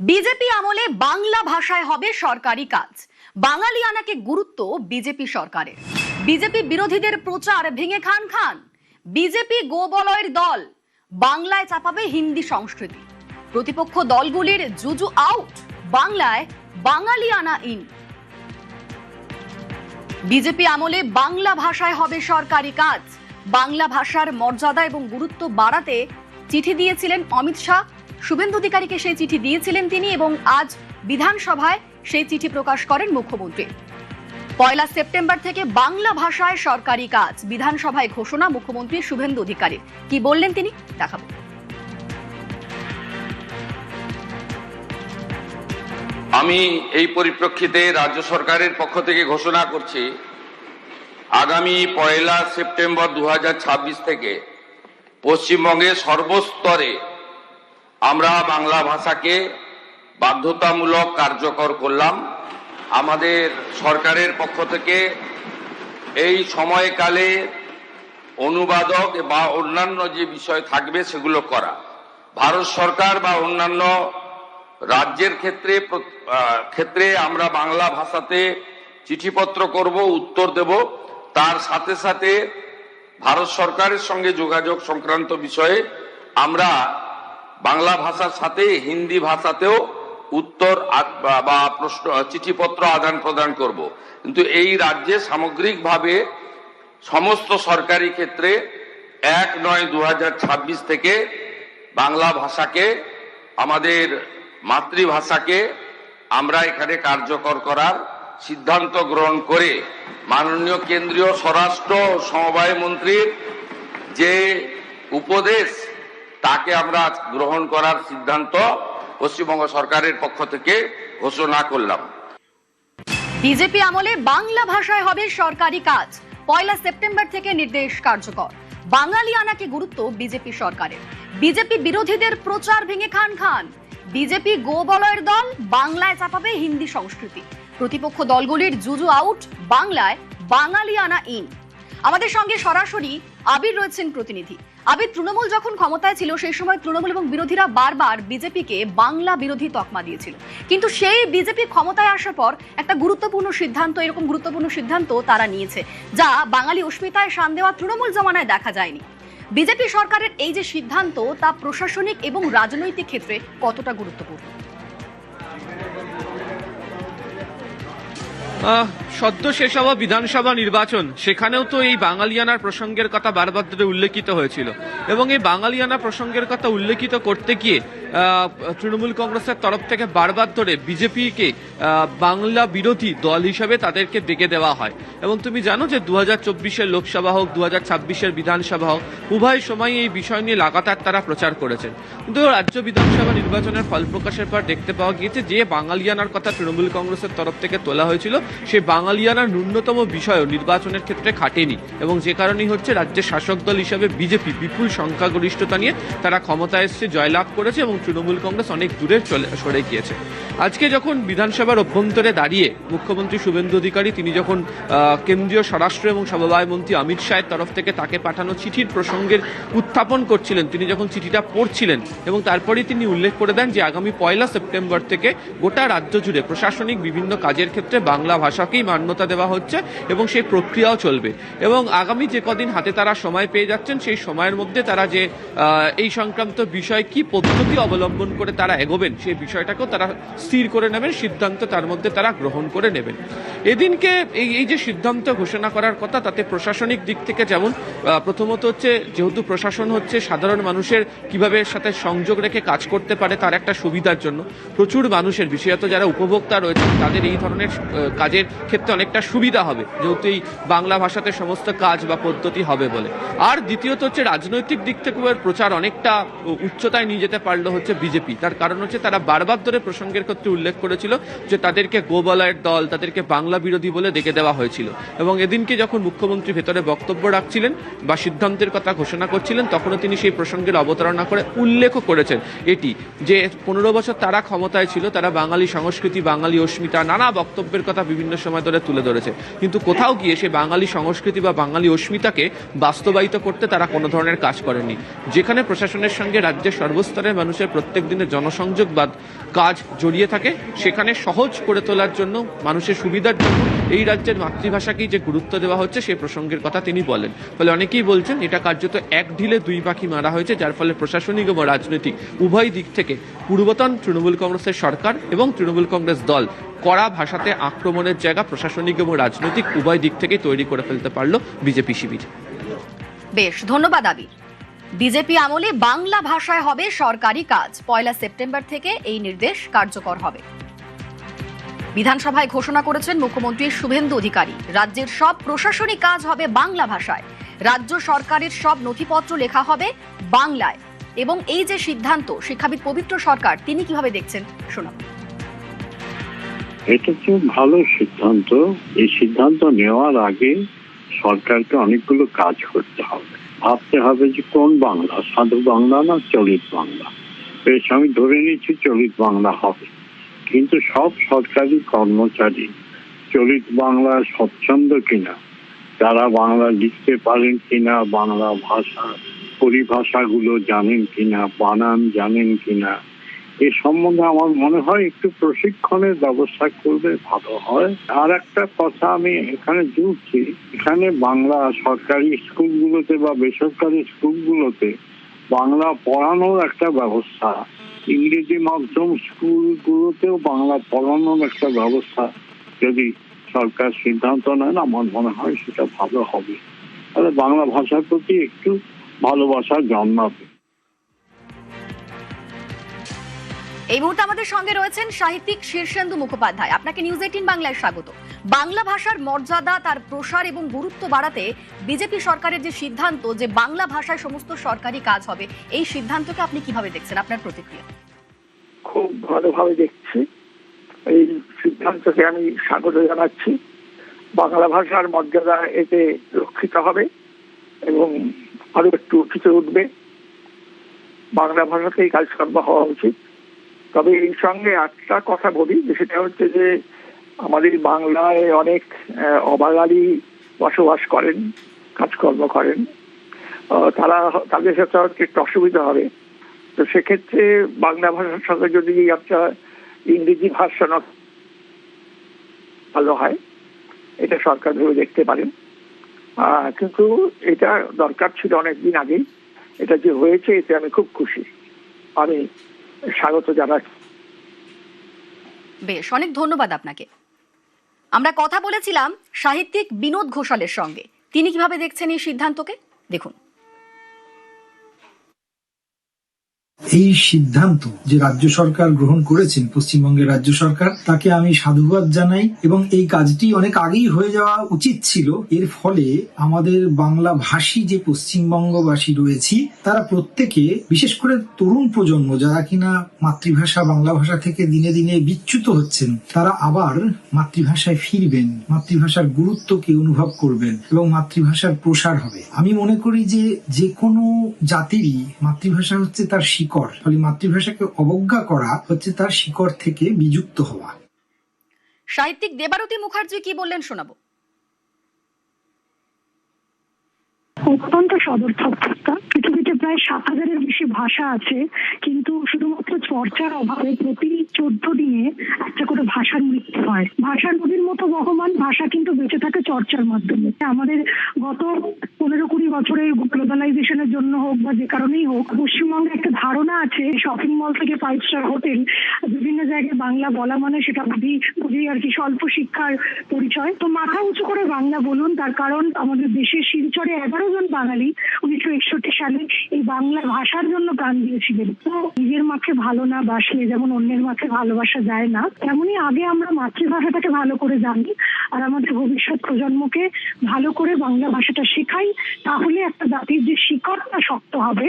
BJP আমলে বাংলা ভাষায় হবে সরকারি কাজ। বাঙালিয়ানাকে গুরুত্ব বিজেপি সরকারের। বিজেপি বিরোধীদের প্রচার ভেঙে খান খান। বিজেপি গোবলয়ের দল, বাংলায় চাপাবে হিন্দি সংস্কৃতি। প্রতিপক্ষ দলগুলির জুজু আউট, বাংলায় বাঙালিয়ানা ইন। বিজেপি আমলে বাংলা ভাষায় হবে সরকারি কাজ। বাংলা ভাষার মর্যাদা এবং গুরুত্ব বাড়াতে চিঠি দিয়েছিলেন অমিত শাহ। শুভেন্দু অধিকারীকে সেই চিঠি দিয়েছিলেন তিনি এবং আজ বিধানসভায় সেই চিঠি প্রকাশ করেন মুখ্যমন্ত্রী। 1 সেপ্টেম্বর থেকে বাংলা ভাষায় সরকারি কাজ, বিধানসভায় ঘোষণা মুখ্যমন্ত্রী শুভেন্দু অধিকারীর। কি বললেন তিনি দেখাবো। আমি এই পরিপ্রেক্ষিতে রাজ্য সরকারের পক্ষ থেকে ঘোষণা করছি, আগামী 1 সেপ্টেম্বর 2026 থেকে পশ্চিমবঙ্গে সর্বস্তরে আমরা বাংলা ভাষাকে বাধ্যতামূলক কার্যকর করলাম। আমাদের সরকারের পক্ষ থেকে এই সময়কালে অনুবাদক বা অন্যান্য যে বিষয় থাকবে সেগুলো করা। ভারত সরকার বা অন্যান্য রাজ্যের ক্ষেত্রে আমরা বাংলা ভাষাতে চিঠিপত্র করব, উত্তর দেব। তার সাথে সাথে ভারত সরকারের সঙ্গে যোগাযোগ সংক্রান্ত বিষয়ে আমরা বাংলা ভাষার সাথে হিন্দি ভাষাতেও উত্তর বা প্রশ্ন চিঠিপত্র আদান প্রদান করব। কিন্তু এই রাজ্যে সামগ্রিকভাবে সমস্ত সরকারি ক্ষেত্রে 1/9/2026 থেকে বাংলা ভাষাকে, আমাদের মাতৃভাষাকে আমরা এখানে কার্যকর করার সিদ্ধান্ত গ্রহণ করে মাননীয় কেন্দ্রীয় স্বরাষ্ট্র সমবায় মন্ত্রীর যে উপদেশ তাকে আমরা গ্রহণ করার সিদ্ধান্ত পশ্চিমবঙ্গ সরকারের পক্ষ থেকে ঘোষণা করলাম। বিজেপি আমলে বাংলা ভাষায় হবে সরকারি কাজ, 1 সেপ্টেম্বর থেকে নির্দেশ কার্যকর। বাঙালিয়ানাকে গুরুত্ব বিজেপি সরকারের। বিজেপি বিরোধীদের প্রচার ভেঙে খান খান। বিজেপি গোবলয়ের দল, বাংলায় চাপাবে হিন্দি সংস্কৃতি। প্রতিপক্ষ দলগুলির জুজু আউট, বাংলায় বাঙালিয়ানা ইন। আমাদের সঙ্গে সরাসরি আবির রয়েছেন প্রতিনিধি। আবির, তৃণমূল যখন ক্ষমতায় ছিল সেই সময় তৃণমূল এবং বিরোধীরা বারবার বিজেপিকে বাংলা বিরোধী তকমা দিয়েছিল, কিন্তু সেই বিজেপি ক্ষমতায় আসার পর একটা গুরুত্বপূর্ণ সিদ্ধান্ত, এরকম গুরুত্বপূর্ণ সিদ্ধান্ত তারা নিয়েছে যা বাঙালি অস্মিতায় শান দেওয়া তৃণমূল জমানায় দেখা যায়নি। বিজেপি সরকারের এই যে সিদ্ধান্ত, তা প্রশাসনিক এবং রাজনৈতিক ক্ষেত্রে কতটা গুরুত্বপূর্ণ? সদ্য শেষ হওয়া বিধানসভা নির্বাচন, সেখানেও তো এই বাঙালিয়ানার প্রসঙ্গের কথা বারবার ধরে উল্লেখিত হয়েছিল এবং এই বাঙালিয়ানা প্রসঙ্গের কথা উল্লেখিত করতে গিয়ে তৃণমূল কংগ্রেসের তরফ থেকে বারবার ধরে বিজেপিকে বাংলা বিরোধী দল হিসেবে তাদেরকে ডেকে দেওয়া হয়। এবং তুমি জানো যে 2024-এর লোকসভা হোক, 2026-এর বিধানসভা হোক, উভয় সময় এই বিষয় নিয়ে লাগাতার তারা প্রচার করেছেন। কিন্তু রাজ্য বিধানসভা নির্বাচনের ফল প্রকাশের পর দেখতে পাওয়া গিয়েছে যে বাঙালিয়ানার কথা তৃণমূল কংগ্রেসের তরফ থেকে তোলা হয়েছিল, সে বাঙালিয়ানার ন্যূনতম বিষয়ও নির্বাচনের ক্ষেত্রে খাটেনি এবং যে কারণেই হচ্ছে রাজ্যের শাসক দল হিসেবে বিজেপি বিপুল সংখ্যাগরিষ্ঠতা নিয়ে তারা ক্ষমতায় এসে জয়লাভ করেছে এবং তৃণমূল কংগ্রেস অনেক দূরে সরে গিয়েছে। আজকে যখন বিধানসভার অভ্যন্তরে দাঁড়িয়ে মুখ্যমন্ত্রী শুভেন্দু অধিকারী তিনি যখন কেন্দ্রীয় স্বরাষ্ট্র এবং সমবায় মন্ত্রী অমিত শাহের তরফ থেকে তাকে পাঠানো চিঠির প্রসঙ্গের উত্থাপন করছিলেন, তিনি যখন চিঠিটা পড়ছিলেন এবং তারপরেই তিনি উল্লেখ করে দেন যে আগামী 1 সেপ্টেম্বর থেকে গোটা রাজ্য জুড়ে প্রশাসনিক বিভিন্ন কাজের ক্ষেত্রে বাংলা ভাষাকেই মান্যতা দেওয়া হচ্ছে এবং সেই প্রক্রিয়াও চলবে এবং আগামী যে কদিন হাতে তারা সময় পেয়ে যাচ্ছেন সেই সময়ের মধ্যে তারা যে এই সংক্রান্ত বিষয় কি পদ্ধতি অবলম্বন করে তারা এগোবেন সেই বিষয়টাকেও তারা স্থির করে নেবেন, সিদ্ধান্ত তার মধ্যে তারা গ্রহণ করে নেবেন। এদিনকে এই যে সিদ্ধান্ত ঘোষণা করার কথা, তাতে প্রশাসনিক দিক থেকে যেমন প্রথমত হচ্ছে, যেহেতু প্রশাসন হচ্ছে সাধারণ মানুষের কিভাবে সাথে সংযোগ রেখে কাজ করতে পারে তার একটা সুবিধার জন্য প্রচুর মানুষের, বিশেষত যারা উপভোক্তা রয়েছেন তাদের এই ধরনের কাজের ক্ষেত্রে অনেকটা সুবিধা হবে যেহেতু এই বাংলা ভাষাতে সমস্ত কাজ বা পদ্ধতি হবে বলে। আর দ্বিতীয়ত হচ্ছে রাজনৈতিক দিক থেকে প্রচার অনেকটা উচ্চতায় নিয়ে যেতে পারলো হচ্ছে বিজেপি। তার কারণ হচ্ছে তারা বারবার ধরে প্রসঙ্গের ক্ষেত্রে উল্লেখ করেছিল যে তাদেরকে গোবলয়ের দল, তাদেরকে বাংলা বিরোধী বলে ডেকে দেওয়া হয়েছিল এবং এদিনকে যখন মুখ্যমন্ত্রী ভেতরে বক্তব্য রাখছিলেন বা সিদ্ধান্তের কথা ঘোষণা করছিলেন তখনও তিনি সেই প্রসঙ্গের অবতারণা করে উল্লেখও করেছেন এটি যে 15 বছর তারা ক্ষমতায় ছিল, তারা বাঙালি সংস্কৃতি, বাঙালি অস্মিতা, নানা বক্তব্যের কথা বিভিন্ন সময় ধরে তুলে ধরেছে, কিন্তু কোথাও গিয়ে সে বাঙালি সংস্কৃতি বা বাঙালি অস্মিতাকে বাস্তবায়িত করতে তারা কোনো ধরনের কাজ করেনি। যেখানে প্রশাসনের সঙ্গে রাজ্যের সর্বস্তরের মানুষের প্রত্যেক দিনের জনসংযোগ বা কাজ জড়িয়ে থাকে সেখানে সহজ করে তোলার জন্য, মানুষের সুবিধার জন্য এই রাজ্যের মাতৃভাষাকেই যে গুরুত্ব দেওয়া হচ্ছে সেই প্রসঙ্গের কথা তিনি বলেন। ফলে অনেকেই বলছেন এটা কার্যত এক ঢিলে দুই পাখি মারা হয়েছে, যার ফলে প্রশাসনিক এবং রাজনৈতিক উভয় দিক থেকে পূর্বতন তৃণমূল কংগ্রেসের সরকার এবং তৃণমূল কংগ্রেস দল কড়া ভাষাতে আক্রমণের জায়গা প্রশাসনিক এবং রাজনৈতিক উভয় দিক থেকে তৈরি করে ফেলতে পারলো বিজেপি শিবির। বেশ, ধন্যবাদ আবির। বিজেপি আমলে বাংলা ভাষায় হবে সরকারি কাজ, 1 সেপ্টেম্বর থেকে এই নির্দেশ কার্যকর হবে। বিধানসভায় ঘোষণা করেছেন মুখ্যমন্ত্রী শুভেন্দু অধিকারী, রাজ্যের সব প্রশাসনিক কাজ হবে বাংলা ভাষায়, রাজ্য সরকারের সব নথিপত্র লেখা হবে বাংলায়। এবং এই যে সিদ্ধান্ত, শিক্ষাবিদ পবিত্র সরকার তিনি কিভাবে দেখছেন শোনাব। এটা তো ভালো সিদ্ধান্ত। এই সিদ্ধান্ত নেওয়ার আগে সরকারকে অনেকগুলো কাজ করতে হবে, ভাবতে হবে যে কোন বাংলা, সাধু বাংলা না চলিত বাংলা। বেশ, আমি ধরে নিচ্ছি চলিত বাংলা হবে, কিন্তু সব সরকারি কর্মচারী চলিত বাংলা স্বচ্ছন্দ কিনা, যারা বাংলা লিখতে পারেন কিনা, বাংলা ভাষা পরিভাষাগুলো জানেন কিনা, বানান জানেন কিনা, এ সম্বন্ধে আমার মনে হয় একটু প্রশিক্ষণের ব্যবস্থা করলে ভালো হয়। আর একটা কথা আমি এখানে জুড়ছি, এখানে বাংলা সরকারি স্কুলগুলোতে বা বেসরকারি স্কুলগুলোতে বাংলা পড়ানোর একটা ব্যবস্থা, ইংরেজি মাধ্যম স্কুলগুলোতেও বাংলা পড়ানোর একটা ব্যবস্থা যদি সরকার সিদ্ধান্ত নেন, আমার মনে হয় সেটা ভালো হবে। তাহলে বাংলা ভাষার প্রতি একটু ভালোবাসা জন্মাবে। এই মুহূর্তে আমাদের সঙ্গে রয়েছেন সাহিত্যিক শীর্ষেন্দু মুখোপাধ্যায়। আপনাকে নিউজ 18 বাংলায় স্বাগত। বাংলা ভাষার মর্যাদা, তার প্রসার এবং গুরুত্ব বাড়াতে বিজেপি সরকারের যে সিদ্ধান্ত যে বাংলা ভাষায় সমস্ত সরকারি কাজ হবে, এই সিদ্ধান্তকে আপনি কিভাবে দেখছেন, আপনার প্রতিক্রিয়া? খুব ভালোভাবে দেখছি। এই সিদ্ধান্তকে আমি স্বাগত জানাচ্ছি। বাংলা ভাষার মর্যাদা এতে রক্ষিত হবে এবং আরো একটু উঠে উঠবে। বাংলা ভাষাতেই কাজকর্ম হওয়া উচিত। তবে এই সঙ্গে একটা কথা বলি, সেটা হচ্ছে যে আমাদের বাংলায় অনেক অবাঙালি বসবাস করেন, কাজকর্ম করেন, তাদের সাথে হয়তো একটু অসুবিধা হবে। তো সেক্ষেত্রে বাংলা ভাষার সাথে যদি একটা ইংরেজি ভার্সন ভালো হয়, এটা সরকার ভেবে দেখতে পারেন। কিন্তু এটা দরকার ছিল অনেকদিন আগেই। এটা যে হয়েছে এতে আমি খুব খুশি, আমি স্বাগত জানাচ্ছি। বেশ, অনেক ধন্যবাদ আপনাকে। আমরা কথা বলেছিলাম সাহিত্যিক বিনোদ ঘোষালের সঙ্গে, তিনি কিভাবে দেখছেন এই সিদ্ধান্তকে দেখুন। এই সিদ্ধান্ত যে রাজ্য সরকার গ্রহণ করেছেন, পশ্চিমবঙ্গের রাজ্য সরকার, তাকে আমি সাধুবাদ জানাই এবং এই কাজটি অনেক আগেই হয়ে যাওয়া উচিত ছিল। এর ফলে আমাদের বাংলা ভাষী যে পশ্চিমবঙ্গবাসী রয়েছি, তারা প্রত্যেকে, বিশেষ করে তরুণ প্রজন্ম যারা কিনা মাতৃভাষা বাংলা ভাষা থেকে দিনে দিনে বিচ্যুত হচ্ছেন, তারা আবার মাতৃভাষায় ফিরবেন, মাতৃভাষার গুরুত্বকে অনুভব করবেন এবং মাতৃভাষার প্রসার হবে। আমি মনে করি যে কোনো জাতিরই মাতৃভাষা হচ্ছে তার শিকড়, ফলে মাতৃভাষাকে অবজ্ঞা করা হচ্ছে তার শিকড় থেকে বিযুক্ত হওয়া। সাহিত্যিক দেবারতী মুখার্জি কি বললেন শোনাবো। অত্যন্ত সদর্থক প্রস্তাব। পৃথিবীতে প্রায় 7,000-এর বেশি ভাষা আছে, কিন্তু শুধুমাত্র চর্চার অভাবে প্রতি 14 দিনে একটা করে ভাষার মৃত্যু হয়। ভাষা নদীর মতো বহমান, ভাষা কিন্তু বেঁচে থাকে চর্চার মাধ্যমে। আমাদের গত 15-20 বছরের গ্লোবালাইজেশনের জন্য হোক বা যে কারণেই হোক, পশ্চিমবঙ্গে একটা ধারণা আছে শপিং মল থেকে 5 স্টার হোটেল, বিভিন্ন জায়গায় বাংলা বলা মানে সেটা বুঝি আর কি স্বল্প শিক্ষার পরিচয়। তো মাথা উঁচু করে বাংলা বলুন, তার কারণ আমাদের দেশের শিলচরে 11 জন বাঙালি 1961 সালে এই বাংলা ভাষার জন্য প্রাণ দিয়েছিলেন। তো নিজের মাকে ভালো না বাসলে যেমন অন্যের মাকে ভালোবাসা যায় না, তেমনই আগে আমরা মাতৃভাষাটাকে ভালো করে জানি আর আমাদের ভবিষ্যৎ প্রজন্মকে ভালো করে বাংলা ভাষাটা শেখাই, তাহলে একটা জাতির যে শিকড়টা শক্ত হবে।